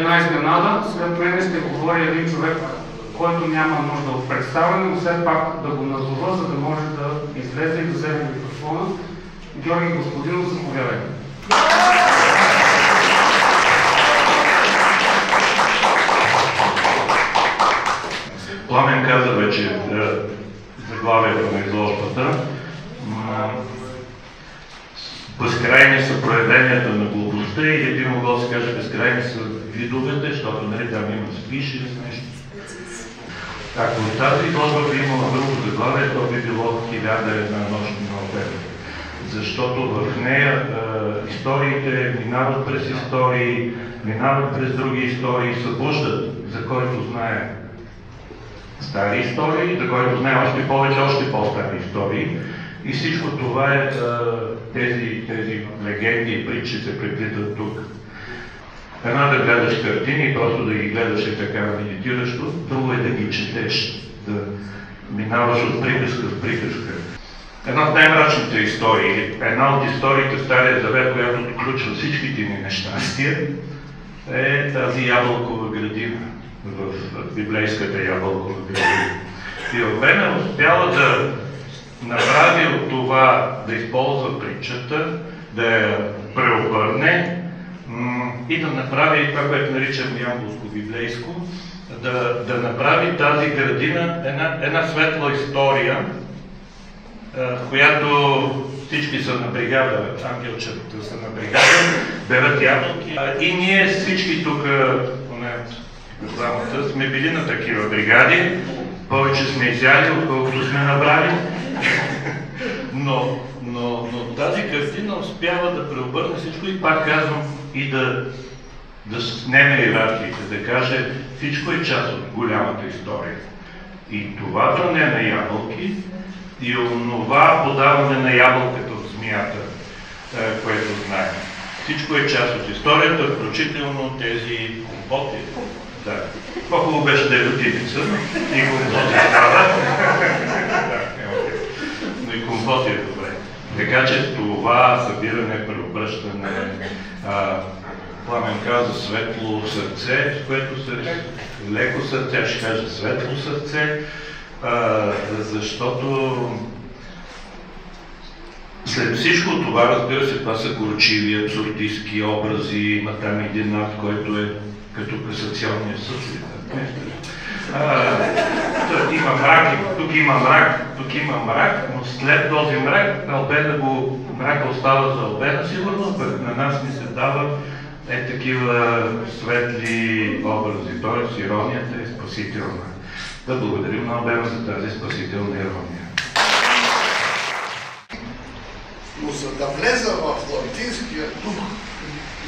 една изненада. След мен ще говори един човек, който няма нужда от представяне, но все пак да го назова, за да може да излезе и да вземе микрофона. Георги Господинов, заповядайте. Пламен каза вече заглавието на изложбата. Безкрайни са проявленията на глупостта или би могло да се каже безкрайни са видовете, защото нали, там има спиш или нещо. Ако тази изложба би имала друго заглавие, то би било 1001 нощ на опера. Защото в нея историите минават през истории, минават през други истории, събуждат, за който знае стари истории, за който знае още повече, още по-стари истории. И всичко това е, тези легенди и притчи се преплитат тук. Една да гледаш картини и просто да ги гледаш така медитиращо, друго е да ги четеш, да минаваш от приказка в приказка. Една от най-мрачните истории, една от историите в Стария Завет, която включва всичките ни нещастия, е тази ябълкова градина, в библейската ябълкова градина. Филомена успяла да направи от това да използва притчата, да я преобърне и да направи това, което наричам ямбулско-библейско, да направи тази градина една светла история, в която всички са на бригада, ангелчета са на бригада, берат ябълки. И ние всички тук, програмата, сме били на такива бригади, повече сме изяли, отколкото сме набрали. Но тази картина успява да преобърне всичко и пак казвам и да снеме иерархиите, да каже всичко е част от голямата история. И това бране на ябълки и онова подаване на ябълката от змията, което знаем. Всичко е част от историята, включително тези компоти. Да. По-хубаво беше да е латиница и компоти става. Но и компоти е добре. Така че това събиране, преобръщане, Пламен каза светло сърце, с което се леко сърце, ще кажа светло сърце, защото след всичко това, разбира се, това са горчиви, абсурдистски образи, има там един акт, който е като касационния съд. Има мрак, тук има мрак, тук има мрак, но след този мрак, мрака остава за Албена сигурно, пък на нас ни се дава такива светли образи, т.е. иронията е спасителна. Да благодарим на Албена за тази спасителна ирония. Но за да влеза в латинския дух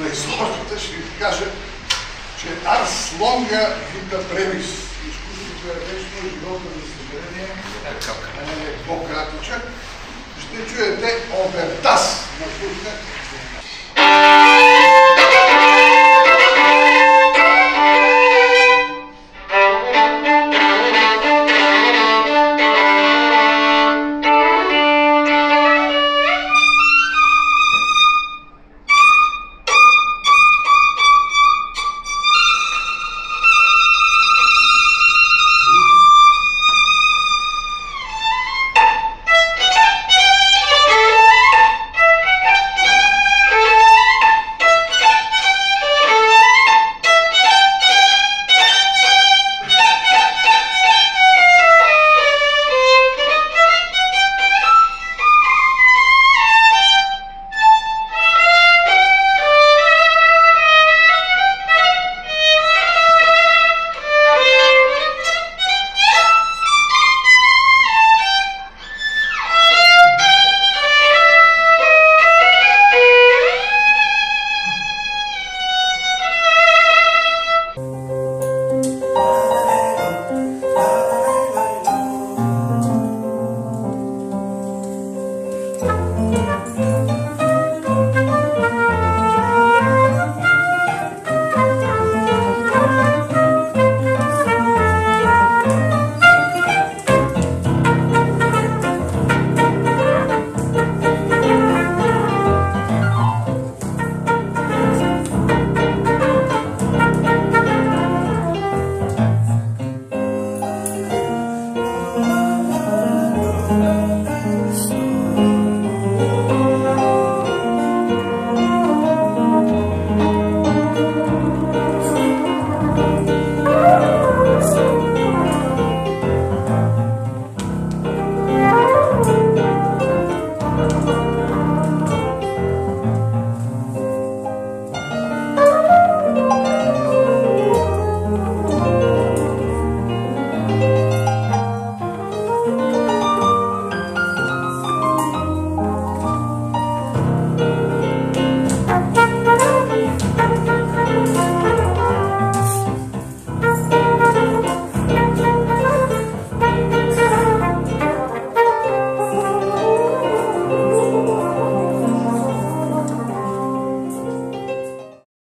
на изложбата, ще ви кажа, че Арс Лонга вита бревис. Изкуството е вечно, живота, за съжаление, е по-кратичък. Ще чуете Обертас на Фурка. Thank you.